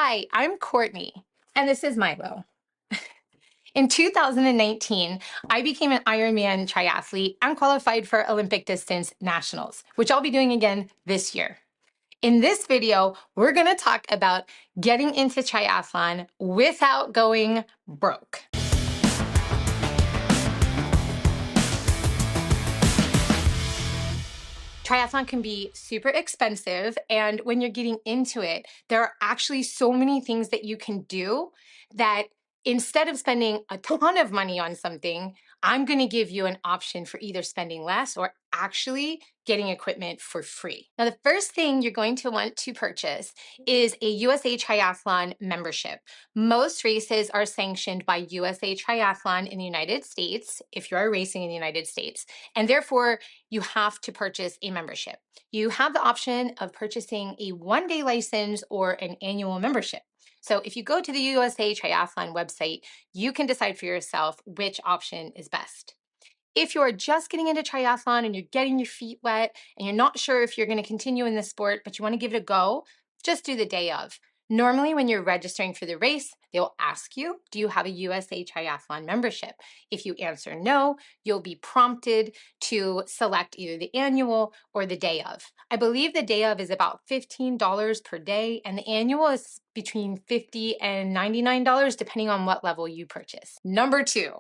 Hi, I'm Courtney, and this is Milo. In 2019, I became an Ironman triathlete and qualified for Olympic distance nationals, which I'll be doing again this year. In this video, we're going to talk about getting into triathlon without going broke. Triathlon can be super expensive, and when you're getting into it, there are actually so many things that you can do that instead of spending a ton of money on something, I'm going to give you an option for either spending less or actually getting equipment for free. Now, the first thing you're going to want to purchase is a USA Triathlon membership. Most races are sanctioned by USA Triathlon in the United States, if you are racing in the United States, and therefore you have to purchase a membership. You have the option of purchasing a one-day license or an annual membership. So if you go to the USA Triathlon website, you can decide for yourself which option is best. If you're just getting into triathlon and you're getting your feet wet and you're not sure if you're going to continue in the sport, but you want to give it a go, just do the day of. Normally, when you're registering for the race, they'll ask you, do you have a USA Triathlon membership? If you answer no, you'll be prompted to select either the annual or the day of. I believe the day of is about $15 per day, and the annual is between $50 and $99, depending on what level you purchase. Number two,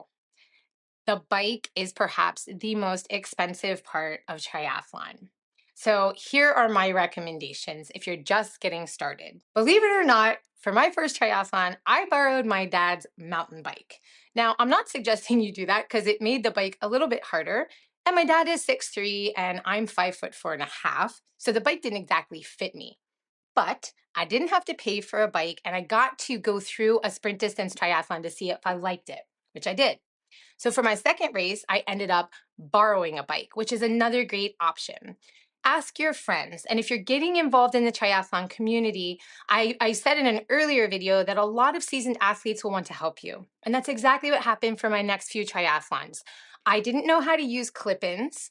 the bike is perhaps the most expensive part of triathlon. So here are my recommendations if you're just getting started. Believe it or not, for my first triathlon, I borrowed my dad's mountain bike. Now, I'm not suggesting you do that because it made the bike a little bit harder. And my dad is 6'3" and I'm 5'4.5". So the bike didn't exactly fit me. But I didn't have to pay for a bike, and I got to go through a sprint distance triathlon to see if I liked it, which I did. So for my second race, I ended up borrowing a bike, which is another great option. Ask your friends. And if you're getting involved in the triathlon community, I said in an earlier video that a lot of seasoned athletes will want to help you. And that's exactly what happened for my next few triathlons. I didn't know how to use clip-ins,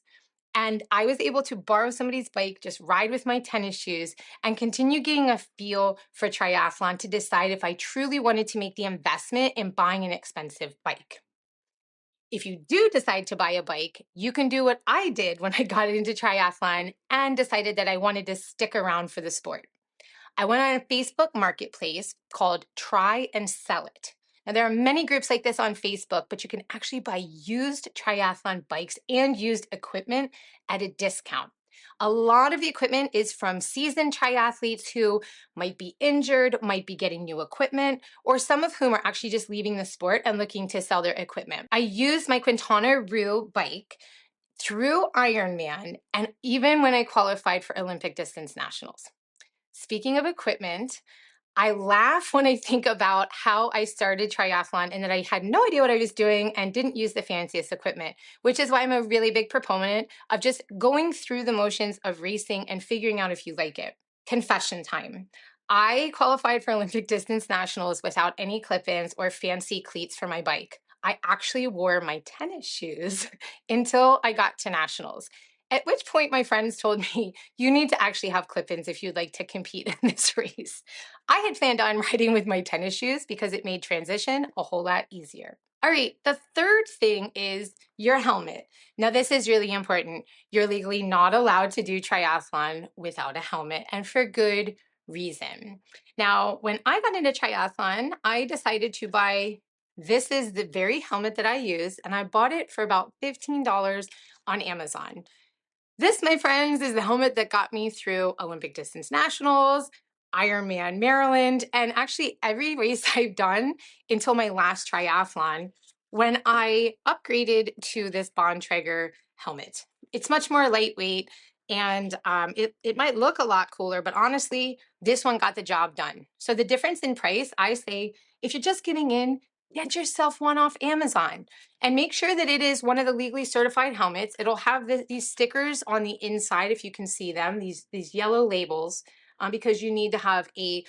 and I was able to borrow somebody's bike, just ride with my tennis shoes, and continue getting a feel for triathlon to decide if I truly wanted to make the investment in buying an expensive bike. If you do decide to buy a bike, you can do what I did when I got into triathlon and decided that I wanted to stick around for the sport. I went on a Facebook marketplace called Try and Sell It. Now, there are many groups like this on Facebook, but you can actually buy used triathlon bikes and used equipment at a discount. A lot of the equipment is from seasoned triathletes who might be injured, might be getting new equipment, or some of whom are actually just leaving the sport and looking to sell their equipment. I used my Quintana Roo bike through Ironman and even when I qualified for Olympic distance nationals. Speaking of equipment, I laugh when I think about how I started triathlon and that I had no idea what I was doing and didn't use the fanciest equipment, which is why I'm a really big proponent of just going through the motions of racing and figuring out if you like it. Confession time. I qualified for Olympic distance nationals without any clip-ins or fancy cleats for my bike. I actually wore my tennis shoes until I got to nationals. At which point my friends told me, you need to actually have clip-ins if you'd like to compete in this race. I had planned on riding with my tennis shoes because it made transition a whole lot easier. All right, the third thing is your helmet. Now, this is really important. You're legally not allowed to do triathlon without a helmet, and for good reason. Now, when I got into triathlon, I decided to buy, this is the very helmet that I use, and I bought it for about $15 on Amazon. This, my friends, is the helmet that got me through Olympic distance nationals, Ironman Maryland, and actually every race I've done until my last triathlon when I upgraded to this Bontrager helmet. It's much more lightweight and it might look a lot cooler, but honestly, this one got the job done. So the difference in price, I say, if you're just getting in, get yourself one off Amazon and make sure that it is one of the legally certified helmets. It'll have these stickers on the inside, if you can see them, these yellow labels, because you need to have a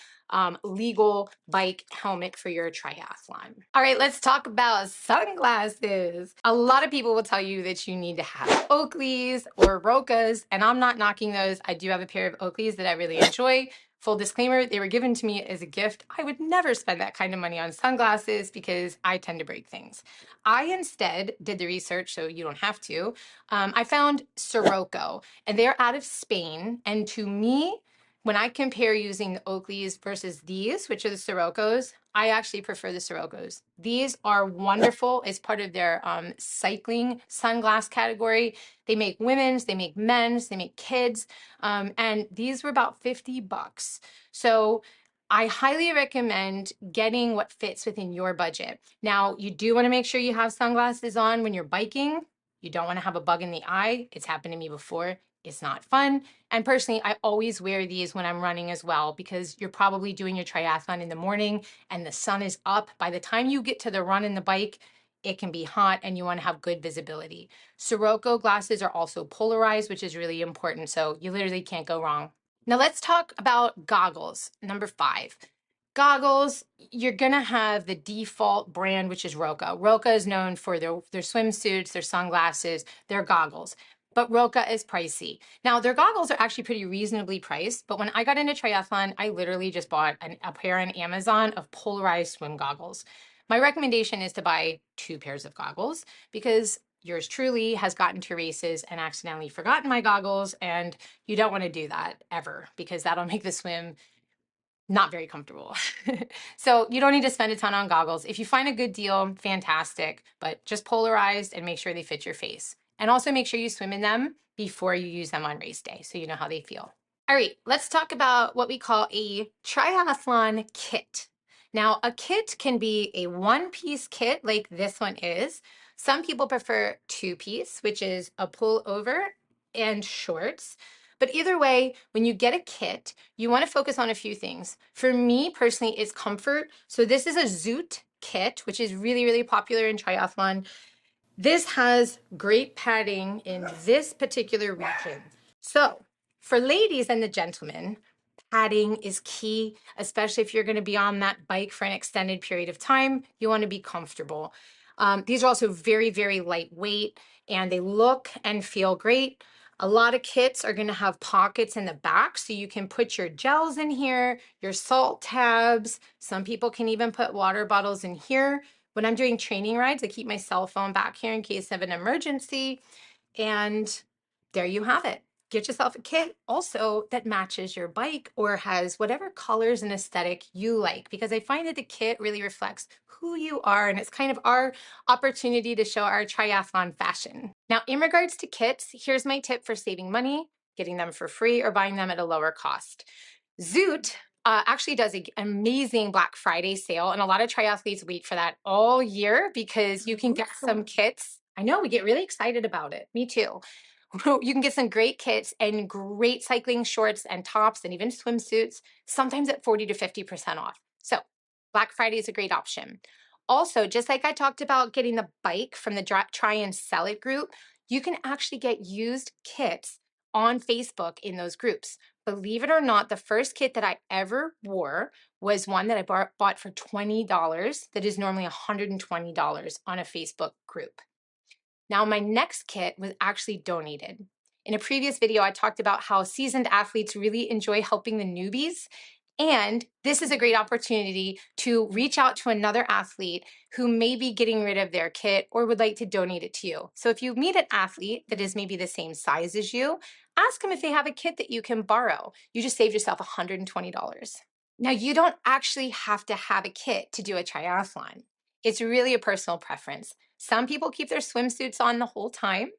legal bike helmet for your triathlon. All right, let's talk about sunglasses. A lot of people will tell you that you need to have Oakleys or Rokas, and I'm not knocking those. I do have a pair of Oakleys that I really enjoy, Full disclaimer, they were given to me as a gift. I would never spend that kind of money on sunglasses because I tend to break things. I instead did the research, so you don't have to. I found Sirocco, and they're out of Spain. And to me, when I compare using the Oakleys versus these, which are the Siroccos, I actually prefer the Siroccos. These are wonderful as part of their cycling sunglass category. They make women's, they make men's, they make kids. And these were about 50 bucks. So I highly recommend getting what fits within your budget. Now, you do want to make sure you have sunglasses on when you're biking. You don't want to have a bug in the eye. It's happened to me before. It's not fun. And personally, I always wear these when I'm running as well, because you're probably doing your triathlon in the morning and the sun is up. By the time you get to the run and the bike, it can be hot and you want to have good visibility. Sirocco glasses are also polarized, which is really important. So you literally can't go wrong. Now let's talk about goggles. Number 5. Goggles, you're gonna have the default brand, which is Roka. Roka is known for their swimsuits, their sunglasses, their goggles. But Roka is pricey. Now, their goggles are actually pretty reasonably priced, but when I got into triathlon, I literally just bought a pair on Amazon of polarized swim goggles. My recommendation is to buy 2 pairs of goggles because yours truly has gotten to races and accidentally forgotten my goggles, and you don't want to do that ever because that'll make the swim not very comfortable. So you don't need to spend a ton on goggles. If you find a good deal, fantastic, but just polarized and make sure they fit your face. And also make sure you swim in them before you use them on race day so you know how they feel. All right, let's talk about what we call a triathlon kit. Now, a kit can be a one-piece kit like this one is. Some people prefer 2-piece, which is a pullover and shorts. But either way, when you get a kit, you want to focus on a few things. For me personally, it's comfort. So this is a Zoot kit, which is really, really popular in triathlon. This has great padding in this particular region. So for ladies and the gentlemen, padding is key, especially if you're going to be on that bike for an extended period of time. You want to be comfortable. These are also very, very lightweight, and they look and feel great. A lot of kits are going to have pockets in the back, so you can put your gels in here, your salt tabs. Some people can even put water bottles in here. When I'm doing training rides, I keep my cell phone back here in case of an emergency. And there you have it. Get yourself a kit also that matches your bike or has whatever colors and aesthetic you like, because I find that the kit really reflects who you are, and it's kind of our opportunity to show our triathlon fashion. Now, in regards to kits, here's my tip for saving money, getting them for free or buying them at a lower cost. Zoot actually does an amazing Black Friday sale, and a lot of triathletes wait for that all year because you can get some kits. I know, we get really excited about it. Me too. You can get some great kits and great cycling shorts and tops and even swimsuits, sometimes at 40 to 50% off. So Black Friday is a great option. Also, just like I talked about getting the bike from the Try and Sell It group, you can actually get used kits on Facebook in those groups. Believe it or not, the first kit that I ever wore was one that I bought for $20 that is normally $120 on a Facebook group. Now, my next kit was actually donated. In a previous video, I talked about how seasoned athletes really enjoy helping the newbies. And this is a great opportunity to reach out to another athlete who may be getting rid of their kit or would like to donate it to you. So if you meet an athlete that is maybe the same size as you, ask them if they have a kit that you can borrow. You just saved yourself $120. Now, you don't actually have to have a kit to do a triathlon. It's really a personal preference. Some people keep their swimsuits on the whole time,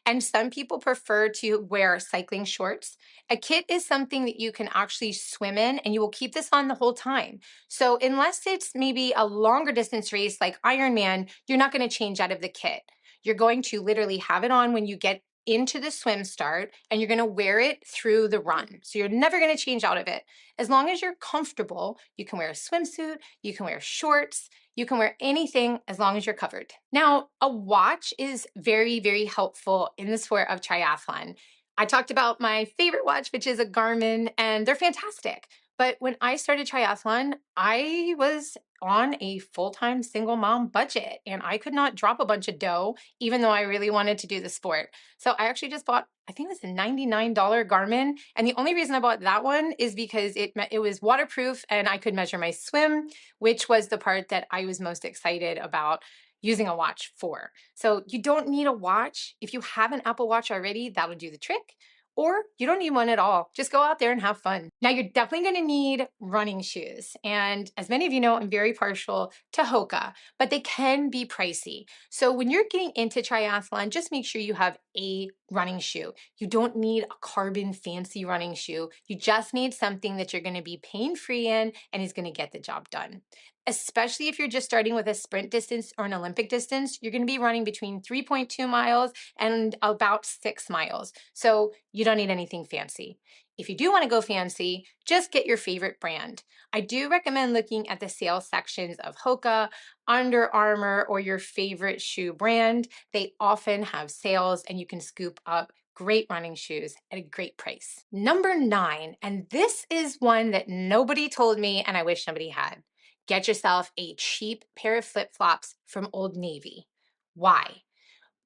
and some people prefer to wear cycling shorts. A kit is something that you can actually swim in, and you will keep this on the whole time. So unless it's maybe a longer distance race like Ironman, you're not going to change out of the kit. You're going to literally have it on when you get into the swim start, and you're going to wear it through the run. So you're never going to change out of it. As long as you're comfortable, you can wear a swimsuit, you can wear shorts, you can wear anything as long as you're covered. Now, a watch is very, very helpful in the sport of triathlon. I talked about my favorite watch, which is a Garmin, and they're fantastic. But when I started triathlon, I was on a full-time single mom budget and I could not drop a bunch of dough, even though I really wanted to do the sport. So I actually just bought, I think it was a $99 Garmin. And the only reason I bought that one is because it was waterproof and I could measure my swim, which was the part that I was most excited about using a watch for. So you don't need a watch. If you have an Apple Watch already, that'll do the trick. Or you don't need one at all. Just go out there and have fun. Now, you're definitely going to need running shoes. And as many of you know, I'm very partial to Hoka, but they can be pricey. So when you're getting into triathlon, just make sure you have a running shoe. You don't need a carbon fancy running shoe. You just need something that you're going to be pain-free in and is going to get the job done. Especially if you're just starting with a sprint distance or an Olympic distance, you're going to be running between 3.2 miles and about 6 miles. So you don't need anything fancy. If you do want to go fancy, just get your favorite brand. I do recommend looking at the sales sections of Hoka, Under Armour, or your favorite shoe brand. They often have sales and you can scoop up great running shoes at a great price. Number 9, and this is one that nobody told me and I wish somebody had. Get yourself a cheap pair of flip-flops from Old Navy. Why?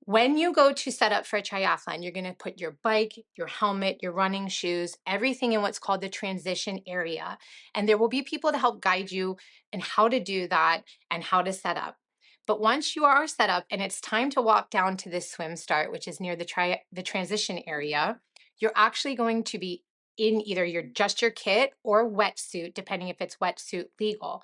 When you go to set up for a triathlon, you're going to put your bike, your helmet, your running shoes, everything in what's called the transition area. And there will be people to help guide you in how to do that and how to set up. But once you are set up and it's time to walk down to this swim start, which is near the transition area, you're actually going to be in either your kit or wetsuit, depending if it's wetsuit legal.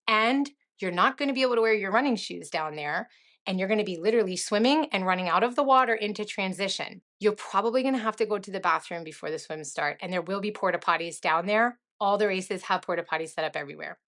And you're not going to be able to wear your running shoes down there. And you're going to be literally swimming and running out of the water into transition. You're probably going to have to go to the bathroom before the swim start. And there will be porta potties down there. All the races have porta potties set up everywhere.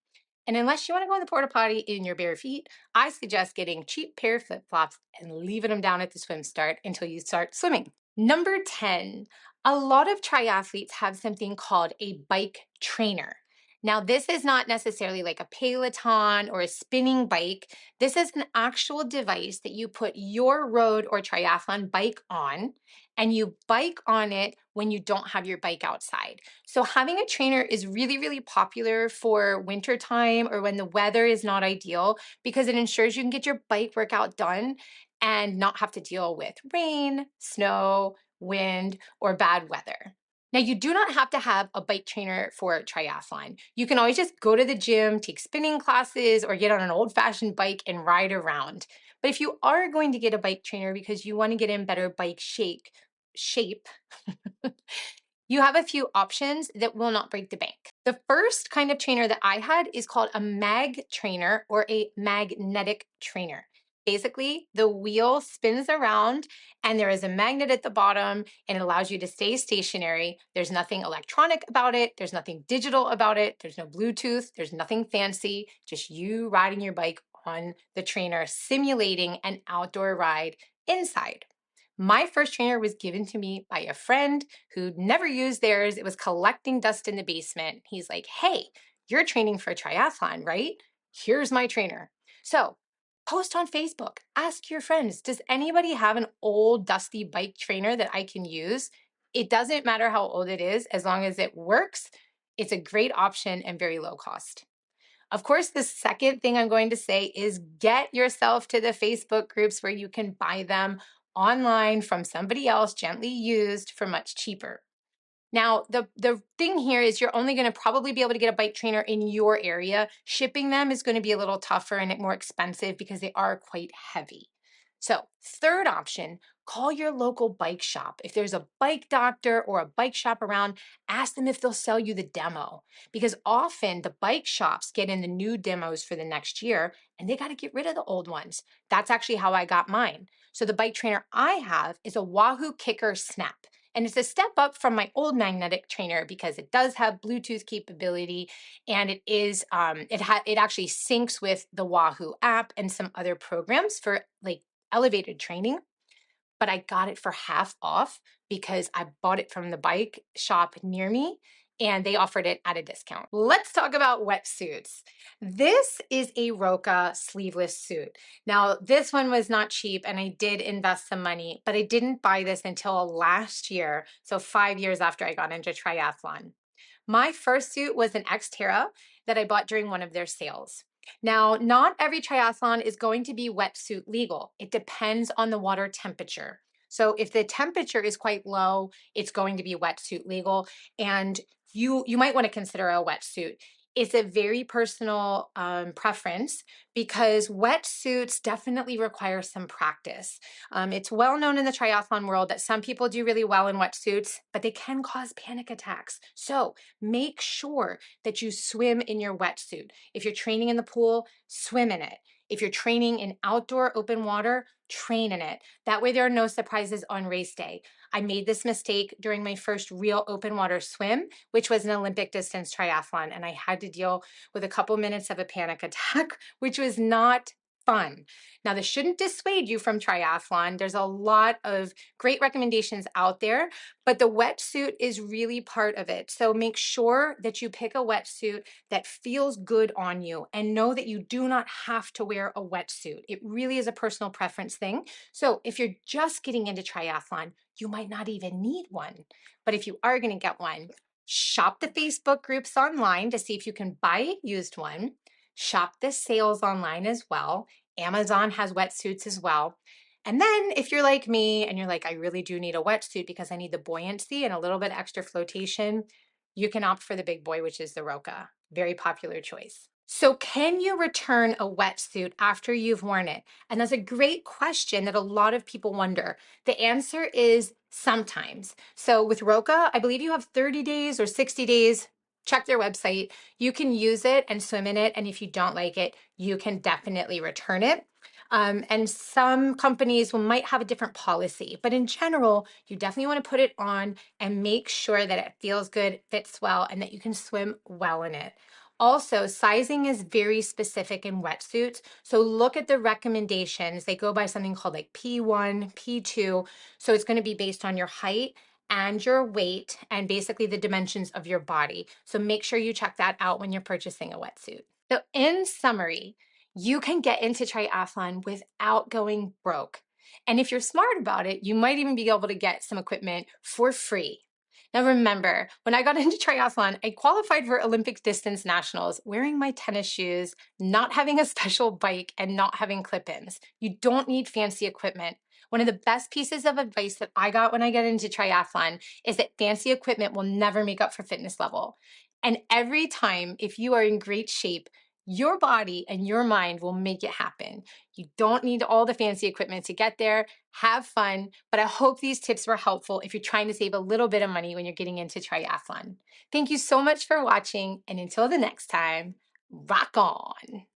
And unless you want to go in the porta potty in your bare feet, I suggest getting cheap pair of flip-flops and leaving them down at the swim start until you start swimming. Number 10, a lot of triathletes have something called a bike trainer. Now, this is not necessarily like a Peloton or a spinning bike. This is an actual device that you put your road or triathlon bike on, and you bike on it when you don't have your bike outside. So having a trainer is really, really popular for wintertime or when the weather is not ideal because it ensures you can get your bike workout done and not have to deal with rain, snow, wind, or bad weather. Now, you do not have to have a bike trainer for a triathlon. You can always just go to the gym, take spinning classes, or get on an old-fashioned bike and ride around. But if you are going to get a bike trainer because you want to get in better bike shape, you have a few options that will not break the bank. The first kind of trainer that I had is called a mag trainer or a magnetic trainer. Basically, the wheel spins around and there is a magnet at the bottom and it allows you to stay stationary. There's nothing electronic about it. There's nothing digital about it. There's no Bluetooth. There's nothing fancy. Just you riding your bike on the trainer, simulating an outdoor ride inside. My first trainer was given to me by a friend who'd never used theirs. It was collecting dust in the basement. He's like, hey, you're training for a triathlon, right? Here's my trainer. So post on Facebook, ask your friends, does anybody have an old dusty bike trainer that I can use? It doesn't matter how old it is, as long as it works, it's a great option and very low cost. Of course, the second thing I'm going to say is get yourself to the Facebook groups where you can buy them online from somebody else, gently used for much cheaper. Now, the thing here is you're only going to probably be able to get a bike trainer in your area. Shipping them is going to be a little tougher and more expensive because they are quite heavy. So, third option, call your local bike shop. If there's a bike doctor or a bike shop around, ask them if they'll sell you the demo because often the bike shops get in the new demos for the next year and they got to get rid of the old ones. That's actually how I got mine. So, the bike trainer I have is a Wahoo Kicker Snap. And it's a step up from my old magnetic trainer because it does have Bluetooth capability and it actually syncs with the Wahoo app and some other programs for like elevated training. But I got it for half off because I bought it from the bike shop near me and they offered it at a discount. Let's talk about wetsuits. This is a Roka sleeveless suit. Now, this one was not cheap and I did invest some money, but I didn't buy this until last year, so 5 years after I got into triathlon. My first suit was an Xterra that I bought during one of their sales. Now, not every triathlon is going to be wetsuit legal. It depends on the water temperature. So if the temperature is quite low, it's going to be wetsuit legal, and you might want to consider a wetsuit. It's a very personal preference because wetsuits definitely require some practice. It's well known in the triathlon world that some people do really well in wetsuits, but they can cause panic attacks. So make sure that you swim in your wetsuit. If you're training in the pool, swim in it. If you're training in outdoor open water, train in it. That way there are no surprises on race day. I made this mistake during my first real open water swim, which was an Olympic distance triathlon, and I had to deal with a couple minutes of a panic attack, which was not fun. Now, this shouldn't dissuade you from triathlon. There's a lot of great recommendations out there, but the wetsuit is really part of it. So make sure that you pick a wetsuit that feels good on you, and know that you do not have to wear a wetsuit. It really is a personal preference thing. So if you're just getting into triathlon, you might not even need one. But if you are going to get one, shop the Facebook groups online to see if you can buy a used one. Shop the sales online as well. Amazon has wetsuits as well. And then if you're like me and you're like, I really do need a wetsuit because I need the buoyancy and a little bit extra flotation, you can opt for the big boy, which is the Roka. Very popular choice. So can you return a wetsuit after you've worn it? And that's a great question that a lot of people wonder. The answer is sometimes. So with Roka, I believe you have 30 days or 60 days. Check their website. You can use it and swim in it. And if you don't like it, you can definitely return it. And some companies might have a different policy, but in general, you definitely want to put it on and make sure that it feels good, fits well, and that you can swim well in it. Also, sizing is very specific in wetsuits. So look at the recommendations. They go by something called like P1, P2. So it's going to be based on your height and your weight and basically the dimensions of your body. So make sure you check that out when you're purchasing a wetsuit. So in summary, you can get into triathlon without going broke. And if you're smart about it, you might even be able to get some equipment for free. Now remember, when I got into triathlon, I qualified for Olympic distance nationals wearing my tennis shoes, not having a special bike, and not having clip-ins. You don't need fancy equipment. One of the best pieces of advice that I got when I got into triathlon is that fancy equipment will never make up for fitness level. And every time, if you are in great shape, your body and your mind will make it happen. You don't need all the fancy equipment to get there. Have fun. But I hope these tips were helpful if you're trying to save a little bit of money when you're getting into triathlon. Thank you so much for watching. And until the next time, rock on.